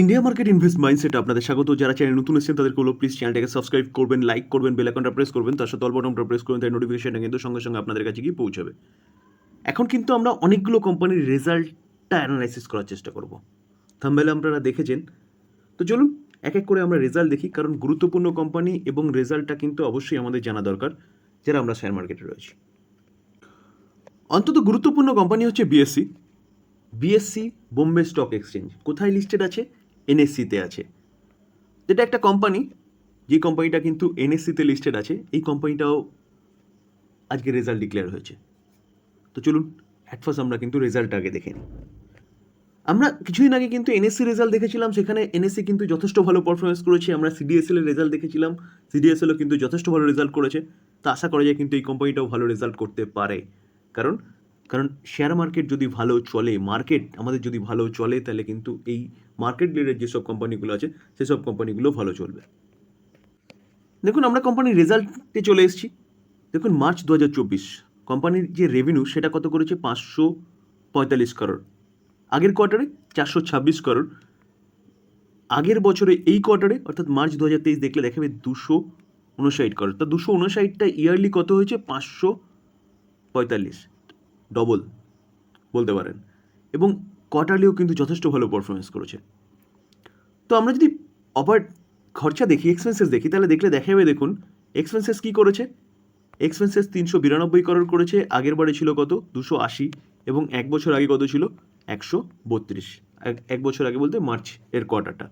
India market invest mindset আপনাদের স্বাগত। যারা চ্যানেল নতুন এসেছেন তাদেরকে বলবো প্লিজ চ্যানেলটাকে সাবস্ক্রাইব করবেন, লাইক করবেন, বেল আইকনটা প্রেস করবেন, তার সাথে অল বাটনটা প্রেস করবেন, তাই নোটিফিকেশনটা কিন্তু সঙ্গে সঙ্গে আপনাদের কাছে গিয়ে পৌঁছাবে। এখন কিন্তু আমরা অনেকগুলো কোম্পানির রেজাল্টটা অ্যানালাইসিস করার চেষ্টা করব। থাম্বনেলে আপনারা দেখেছেন, তো চলুন এক এক করে আমরা রেজাল্ট দেখি, কারণ গুরুত্বপূর্ণ কোম্পানি এবং রেজাল্টটা কিন্তু অবশ্যই আমাদের জানা দরকার যারা আমরা শেয়ার মার্কেটে রয়েছি। অন্তত গুরুত্বপূর্ণ কোম্পানি হচ্ছে BSc. BSc Bombay stock exchange কোথায় লিস্টেড আছে? এনএসসিতে আছে। যেটা একটা কোম্পানি, যে কোম্পানিটা কিন্তু এনএসসিতে লিস্টেড আছে, এই কোম্পানিটাও আজকে রেজাল্ট ডিক্লেয়ার হয়েছে। তো চলুন অ্যাট ফার্স্ট আমরা কিন্তু রেজাল্টটা আগে দেখে নিই। আমরা কিছুদিন আগে কিন্তু এনএসসি রেজাল্ট দেখেছিলাম, সেখানে এনএসসি কিন্তু যথেষ্ট ভালো পারফরমেন্স করেছে। আমরা সিডিএসএল এর রেজাল্ট দেখেছিলাম, সিডিএসএলও কিন্তু যথেষ্ট ভালো রেজাল্ট করেছে। তো আশা করা যায় কিন্তু এই কোম্পানিটাও ভালো রেজাল্ট করতে পারে, কারণ কারণ শেয়ার মার্কেট যদি ভালো চলে, মার্কেট আমাদের যদি ভালো চলে, তাহলে কিন্তু এই মার্কেট রিলেটেড যেসব কোম্পানিগুলো আছে সেসব কোম্পানিগুলো ভালো চলবে। দেখুন আমরা কোম্পানির রেজাল্টে চলে এসেছি। দেখুন মার্চ 2024 কোম্পানির যে রেভিনিউ সেটা কত করেছে? 545 করোড়। আগের কোয়ার্টারে 426 করোড়। আগের বছরে এই কোয়ার্টারে অর্থাৎ মার্চ 2023 দেখলে দেখাবে 259 করোড়। তা 259টা ইয়ারলি কত হয়েছে? 545, ডবল বলতে পারেন। এবং কোয়ার্টারলিও কিন্তু যথেষ্ট ভালো পারফরমেন্স করেছে। তো আমরা যদি খরচা দেখি, এক্সপেন্সেস দেখি, তাহলে দেখলে দেখাবে, দেখুন এক্সপেন্সেস কী করেছে। এক্সপেন্সেস 392 করোড় করেছে। আগের বারে ছিল কত? 280। এবং এক বছর আগে কত ছিল? 132। এক বছর আগে বলতে মার্চ এর কোয়ার্টারটা।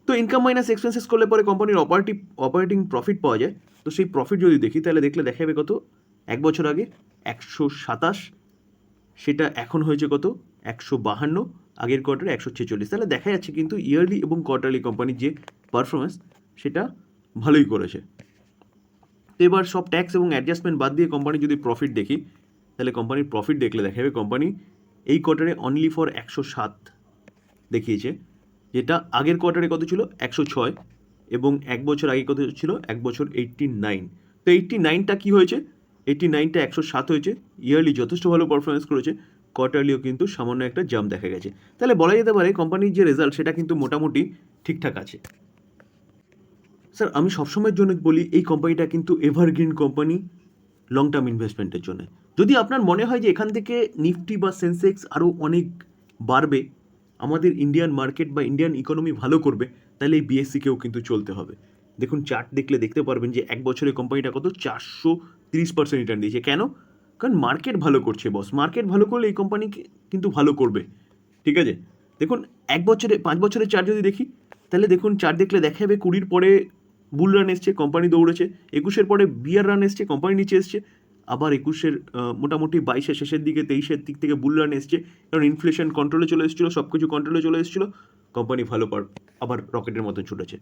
তো ইনকাম মাইনাস এক্সপেন্সেস করলে পরে কোম্পানির অপারেটিং প্রফিট পাওয়া যায়। তো সেই প্রফিট যদি দেখি তাহলে দেখলে দেখাবে কত? এক বছর আগে 127, সেটা এখন হয়েছে কত? 152। আগের কোয়ার্টারে 146। তাহলে দেখা যাচ্ছে কিন্তু ইয়ারলি এবং কোয়ার্টারলি কোম্পানির যে পারফরমেন্স সেটা ভালোই করেছে। তো এবার সব ট্যাক্স এবং অ্যাডজাস্টমেন্ট বাদ দিয়ে কোম্পানি যদি প্রফিট দেখি, তাহলে কোম্পানির প্রফিট দেখলে দেখা যাবে কোম্পানি এই কোয়ার্টারে অনলি ফর 107 দেখিয়েছে, যেটা আগের কোয়ার্টারে কত ছিল? 106। এবং এক বছর আগে কত ছিল? এক বছর 89। তো 89টা কী হয়েছে? 89টা 107 হয়েছে। ইয়ারলি যথেষ্ট ভালো পারফরমেন্স করেছে, কোয়ার্টারলিও কিন্তু সামান্য একটা জাম্প দেখা গেছে। তাহলে বলা যেতে পারে কোম্পানির যে রেজাল্ট সেটা কিন্তু মোটামুটি ঠিকঠাক আছে। স্যার আমি সবসময়ের জন্য বলি এই কোম্পানিটা কিন্তু এভারগ্রিন কোম্পানি লং টার্ম ইনভেস্টমেন্টের জন্য। যদি আপনার মনে হয় যে এখান থেকে নিফটি বা সেন্সেক্স আরও অনেক বাড়বে, আমাদের ইন্ডিয়ান মার্কেট বা ইন্ডিয়ান ইকোনমি ভালো করবে, তাহলে এই বিএসসিকেও কিন্তু চলতে হবে। দেখুন চার্ট দেখলে দেখতে পারবেন যে এক বছরে কোম্পানিটা কত? 430% রিটার্ন দিয়েছে। কেন? কারণ মার্কেট ভালো করছে বস। মার্কেট ভালো করলে এই কোম্পানি কিন্তু ভালো করবে, ঠিক আছে? দেখুন 5 বছরের চার্ট যদি দেখি, তাহলে দেখুন চার্ট দেখলে দেখা যাবে 20 পরে বুল রান এসছে, কোম্পানি দৌড়েছে। 21 পরে বিয়ার রান এসছে, কোম্পানি নিচে এসছে। আবার 21 মোটামুটি 22 শেষের দিকে 23 দিক থেকে বুল রান এসছে, কারণ ইনফ্লেশন কন্ট্রোলে চলে এসেছিলো, সব কিছু কন্ট্রোলে চলে এসেছিলো, কোম্পানি ভালো আবার রকেটের মতো ছুটেছে,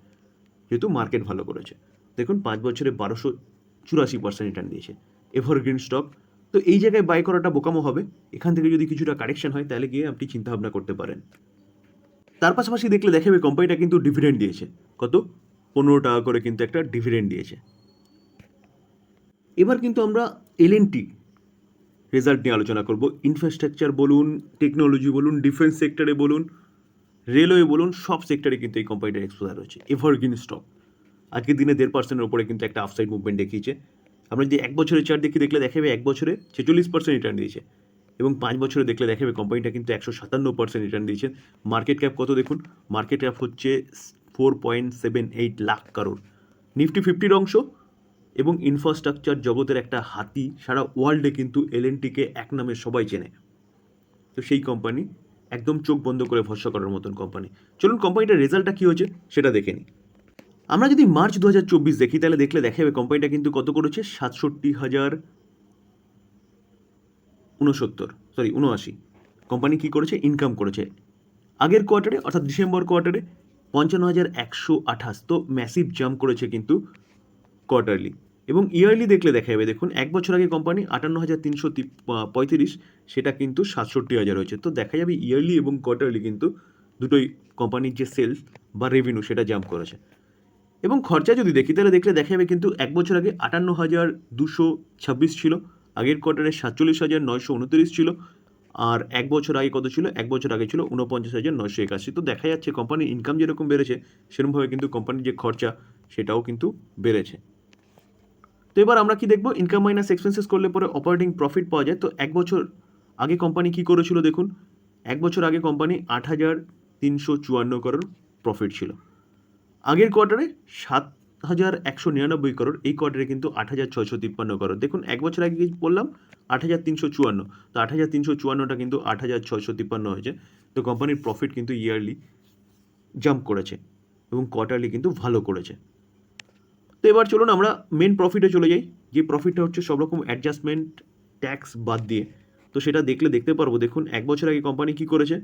যেহেতু মার্কেট ভালো করেছে। দেখুন 5 বছরে 1284% রিটার্ন দিয়েছে, এভারগ্রিন স্টক। তো এই জায়গায় বাই করাটা বোকামো হবে। এখান থেকে যদি কিছুটা কারেকশন হয় তাহলে গিয়ে আপনি চিন্তাভাবনা করতে পারেন। তার পাশাপাশি দেখলে দেখাবে কোম্পানিটা কিন্তু ডিভিডেন্ড দিয়েছে। কত? 15 টাকা করে কিন্তু একটা ডিভিডেন্ড দিয়েছে। এবার কিন্তু আমরা এলএনটি রেজাল্ট নিয়ে আলোচনা করব। ইনফ্রাস্ট্রাকচার বলুন, টেকনোলজি বলুন, ডিফেন্স সেক্টরে বলুন, রেলওয়ে বলুন, সব সেক্টরে কিন্তু এই কোম্পানিটার এক্সপোজার রয়েছে। এভারগ্রিন স্টক আজকের দিনে 1.5%-এর উপরে কিন্তু একটা আফসাইড মুভমেন্ট দেখিয়েছে। আমরা যদি এক বছরের চার্ট দেখলে দেখাবে এক বছরে 46% রিটার্ন দিয়েছে। এবং 5 বছরে দেখলে দেখাবে কোম্পানিটা কিন্তু 157% রিটার্ন দিয়েছে। মার্কেট ক্যাপ কত দেখুন? মার্কেট ক্যাপ হচ্ছে 4.78 লাখ করোড়। নিফটি 50-র অংশ এবং ইনফ্রাস্ট্রাকচার জগতের একটা হাতি। সারা ওয়ার্ল্ডে কিন্তু এলএনটিকে এক নামে সবাই চেনে। তো সেই কোম্পানি একদম চোখ বন্ধ করে ভরসা করার মতন কোম্পানি। চলুন কোম্পানিটার রেজাল্টটা কী হয়েছে সেটা দেখে নিই। আমরা যদি মার্চ 2024 দেখি, তাহলে দেখলে দেখা যাবে কোম্পানিটা কিন্তু কত করেছে? 67,069 কোম্পানি কী করেছে? ইনকাম করেছে। আগের কোয়ার্টারে অর্থাৎ ডিসেম্বর কোয়ার্টারে 55,128। তো ম্যাসিভ জাম্প করেছে কিন্তু কোয়ার্টারলি। এবং ইয়ারলি দেখলে দেখা যাবে, দেখুন এক বছর আগে কোম্পানি 58,335, সেটা কিন্তু 67,000 হয়েছে। তো দেখা যাবে ইয়ারলি এবং কোয়ার্টারলি কিন্তু দুটোই কোম্পানির যে সেলস বা রেভিনিউ সেটা জাম্প করেছে। এবং খরচা যদি দেখি তাহলে দেখলে দেখা যাবে কিন্তু এক বছর আগে 58,226 ছিল, আগের কোয়ার্টারে 47,929 ছিল, আর এক বছর আগে কত ছিল? এক বছর আগে ছিল 49,981। তো দেখা যাচ্ছে কোম্পানির ইনকাম যেরকম বেড়েছে সেরকমভাবে কিন্তু কোম্পানির যে খরচা সেটাও কিন্তু বেড়েছে। তো এবার আমরা কি দেখব? ইনকাম মাইনাস এক্সপেন্সেস করলে পরে অপারেটিং প্রফিট পাওয়া যায়। তো এক বছর আগে কোম্পানি কি করেছিল দেখুন, এক বছর আগে কোম্পানি 8,354 করোড় প্রফিট ছিল। আগের কোয়ার্টারে 7,199 করোড়, এই কোয়ার্টারে কিন্তু 8,653 করোড়। দেখুন এক বছর আগে কি বললাম? 8,354, তো 8,354টা কিন্তু 8,653 হয়েছে। তো কোম্পানির প্রফিট কিন্তু ইয়ারলি জাম্প করেছে এবং কোয়ার্টারলি কিন্তু ভালো করেছে। তো এবার চলুন আমরা মেন প্রফিটে চলে যাই, যে প্রফিটটা হচ্ছে সব রকম অ্যাডজাস্টমেন্ট ট্যাক্স বাদ দিয়ে। তো সেটা দেখতে পারবো। দেখুন এক বছর আগে কোম্পানি কি করেছে?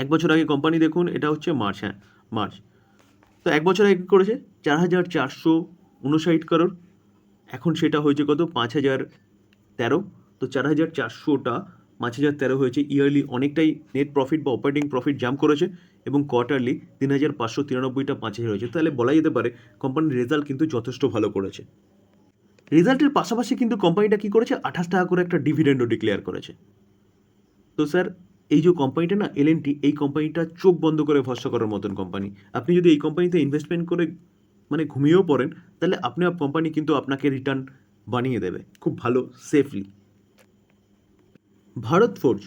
এক বছর আগে কোম্পানি দেখুন, এটা হচ্ছে মার্চ, হ্যাঁ মার্চ। তো এক বছর আগে কী করেছে? 4,459 করোড়। এখন সেটা হয়েছে কত? 5,013। তো 4,400টা 5,013 হয়েছে। ইয়ারলি অনেকটাই নেট প্রফিট বা অপারেটিং প্রফিট জাম্প করেছে এবং কোয়ার্টারলি 3,593টা 5,000 হয়েছে। তাহলে বলা যেতে পারে কোম্পানির রেজাল্ট কিন্তু যথেষ্ট ভালো করেছে। রেজাল্টের পাশাপাশি কিন্তু কোম্পানিটা কী করেছে? 28 টাকা করে একটা ডিভিডেন্ডও ডিক্লেয়ার করেছে। তো স্যার এই যে কোম্পানিটা না, এলএনটি, এই কোম্পানিটা চোখ বন্ধ করে ভরসা করার মতন কোম্পানি। আপনি যদি এই কোম্পানিতে ইনভেস্টমেন্ট করে মানে ঘুমিয়েও পড়েন, তাহলে কোম্পানি কিন্তু আপনাকে রিটার্ন বানিয়ে দেবে খুব ভালো সেফলি। ভারত ফোর্জ,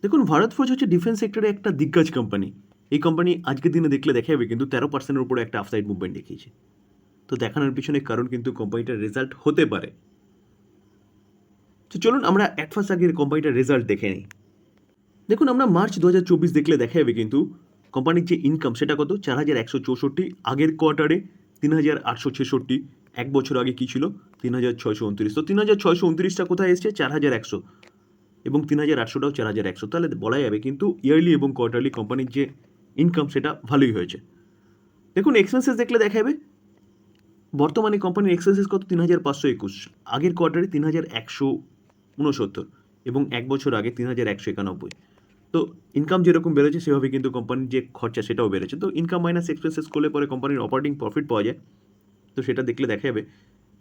দেখুন ভারত ফোর্জ হচ্ছে ডিফেন্স সেক্টরে একটা দিগ্গজ কোম্পানি। এই কোম্পানি আজকের দিনে দেখলে দেখা যাবে কিন্তু 13%-এর উপরে একটা আপসাইড মুভমেন্ট দেখিয়েছে। তো দেখানোর পিছনে কারণ কিন্তু কোম্পানিটার রেজাল্ট হতে পারে। তো চলুন আমরা অ্যাট ফার্স্ট আগের কোম্পানিটার রেজাল্ট দেখে নিই। দেখুন আমরা মার্চ 2024 দেখলে দেখা যাবে কিন্তু কোম্পানির যে ইনকাম সেটা কত? 4,164। আগের কোয়ার্টারে 3,866। এক বছর আগে কী ছিল? 3,629। তো 3,629টা কোথায় এসছে? 4,100। এবং 3,800টাও 4,100। তাহলে বলা যাবে কিন্তু ইয়ারলি এবং কোয়ার্টারলি কোম্পানির যে ইনকাম সেটা ভালোই হয়েছে। দেখুন এক্সপেন্সেস দেখলে দেখা যাবে বর্তমানে কোম্পানির এক্সপেন্সেস কত? 3,521। আগের কোয়ার্টারে 3,169 এবং এক বছর আগে 3,191। তো ইনকাম যেরকম বেড়েছে সেভাবে কিন্তু কোম্পানির যে খরচা সেটাও বেড়েছে। তো ইনকাম মাইনাস এক্সপেন্সেস করলে পরে কোম্পানির অপারেটিং প্রফিট পাওয়া যায়। তো সেটা দেখলে দেখা যাবে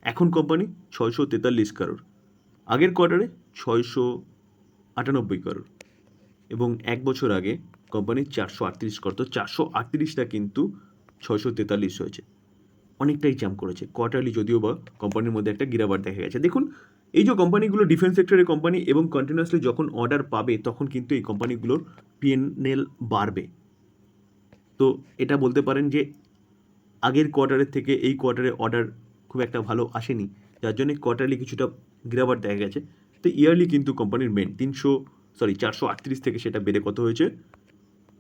এখন কোম্পানি 643 করোড়, আগের কোয়ার্টারে 698 করোড় এবং এক বছর আগে কোম্পানি 438 করোড়। তো 438টা কিন্তু 643 হয়েছে, অনেকটাই জাম্প করেছে। কোয়ার্টারলি যদিও বা কোম্পানির মধ্যে একটা গিরাবাট দেখা গেছে। দেখুন এই যে কোম্পানিগুলো ডিফেন্স সেক্টরের কোম্পানি এবং কন্টিনিউয়াসলি যখন অর্ডার পাবে তখন কিন্তু এই কোম্পানিগুলোর পিএনএল বাড়বে। তো এটা বলতে পারেন যে আগের কোয়ার্টারের থেকে এই কোয়ার্টারে অর্ডার খুব একটা ভালো আসেনি, যার জন্য কোয়ার্টারলি কিছুটা গিরাবাট দেখা গেছে। তো ইয়ারলি কিন্তু কোম্পানির মেন 438 থেকে সেটা বেড়ে কত হয়েছে?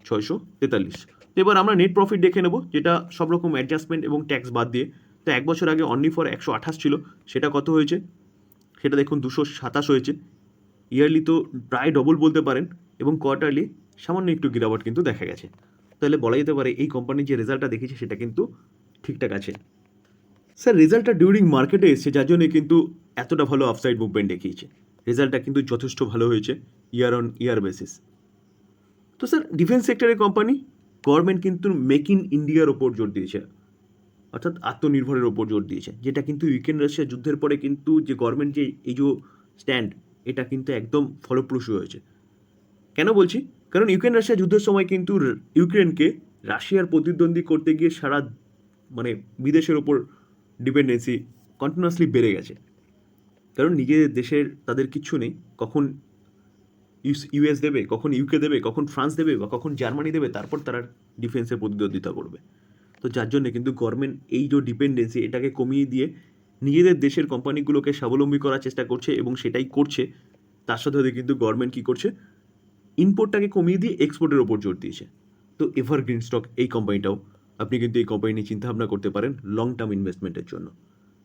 643। তো এবার আমরা নেট প্রফিট দেখে নেব, যেটা সব রকম অ্যাডজাস্টমেন্ট এবং ট্যাক্স বাদ দিয়ে। তো এক বছর আগে অনলি ফর 128 ছিল, সেটা কত হয়েছে? সেটা দেখুন 227 হয়েছে। ইয়ারলি তো প্রায় ডবল বলতে পারেন এবং কোয়ার্টারলি সামান্য একটু গিরাবট কিন্তু দেখা গেছে। তাহলে বলা যেতে পারে এই কোম্পানির যে রেজাল্টটা দেখেছে সেটা কিন্তু ঠিকঠাক আছে। স্যার রেজাল্টটা ডিউরিং মার্কেটে এসছে, যার জন্য কিন্তু এতটা ভালো আপসাইড মুভমেন্ট দেখিয়েছে। রেজাল্টটা কিন্তু যথেষ্ট ভালো হয়েছে ইয়ার অন ইয়ার বেসিস। তো স্যার ডিফেন্স সেক্টরের কোম্পানি, গভর্নমেন্ট কিন্তু মেক ইন ইন্ডিয়ার ওপর জোর দিয়েছে, অর্থাৎ আত্মনির্ভরের ওপর জোর দিয়েছে, যেটা কিন্তু ইউক্রেন রাশিয়া যুদ্ধের পরে কিন্তু যে গভর্নমেন্ট যে এই যে স্ট্যান্ড, এটা কিন্তু একদম ফলপ্রসূ হয়েছে। কেন বলছি? কারণ ইউক্রেন রাশিয়া যুদ্ধের সময় কিন্তু ইউক্রেনকে রাশিয়ার প্রতিদ্বন্দ্বী করতে গিয়ে সারা মানে বিদেশের ওপর ডিপেন্ডেন্সি কন্টিনিউয়াসলি বেড়ে গেছে। কারণ নিজেদের দেশের তাদের কিচ্ছু নেই, কখন ইউএস দেবে, কখন ইউকে দেবে, কখন ফ্রান্স দেবে বা কখন জার্মানি দেবে, তারপর তারা ডিফেন্সের প্রতিদ্বন্দ্বিতা করবে। তো যার জন্য কিন্তু গভর্নমেন্ট এই যে ডিপেন্ডেন্সি এটাকে কমিয়ে দিয়ে নিজেদের দেশের কোম্পানিগুলোকে স্বাবলম্বী করার চেষ্টা করছে এবং সেটাই করছে। তার সাথে সাথে কিন্তু গভর্নমেন্ট কী করছে? ইম্পোর্টটাকে কমিয়ে দিয়ে এক্সপোর্টের ওপর জোর দিয়েছে। তো এভারগ্রিন স্টক এই কোম্পানিটাও, আপনি কিন্তু এই কোম্পানি নিয়ে চিন্তাভাবনা করতে পারেন লং টার্ম ইনভেস্টমেন্টের জন্য,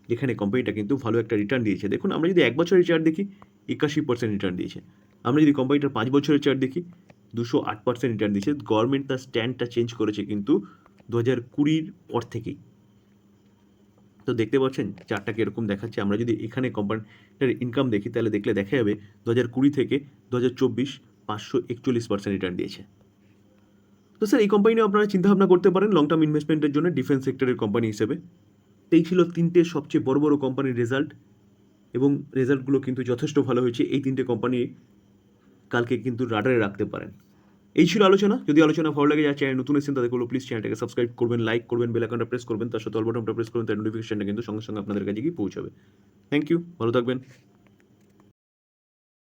যেখানে কোম্পানিটা কিন্তু ভালো একটা রিটার্ন দিয়েছে। দেখুন আমরা যদি এক বছরের চার্ট দেখি 81% রিটার্ন দিয়েছে। আমরা যদি কোম্পানিটার 5 বছরের চার্ট দেখি 208% রিটার্ন দিয়েছে। গভর্নমেন্ট তার স্ট্যান্ডটা চেঞ্জ করেছে কিন্তু 2020 পর থেকেই। তো দেখতে পাচ্ছেন চার্টটা কীরকম দেখাচ্ছে। আমরা যদি এখানে কোম্পানিটার ইনকাম দেখি তাহলে দেখলে দেখা যাবে 2020 থেকে 2024 541% রিটার্ন দিয়েছে। তো স্যার এই কোম্পানি নিয়ে আপনারা চিন্তাভাবনা করতে পারেন লং টার্ম ইনভেস্টমেন্টের জন্য ডিফেন্স সেক্টরের কোম্পানি হিসেবে। এই ছিল 3টে সবচেয়ে বড় বড় কোম্পানির রেজাল্ট এবং রেজাল্টগুলো কিন্তু যথেষ্ট ভালো হয়েছে। এই 3টে কোম্পানি কালকে কিন্তু রাডারে রাখতে পারেন। এই ছিল আলোচনা। যদি আলোচনা ভালো লাগে, যারা চ্যানেল নতুন এসেছেন তাদের বলবো প্লিজ চ্যানেলটাকে সাবস্ক্রাইব করবেন, লাইক করবেন, বেল আইকনটা প্রেস করবেন, তার সাথে অল বাটনটা প্রেস করবেন, তার নোটিফিকেশনটা কিন্তু সঙ্গে সঙ্গে আপনাদের কাছে গিয়ে পৌঁছাবে। থ্যাংক ইউ, ভালো থাকবেন।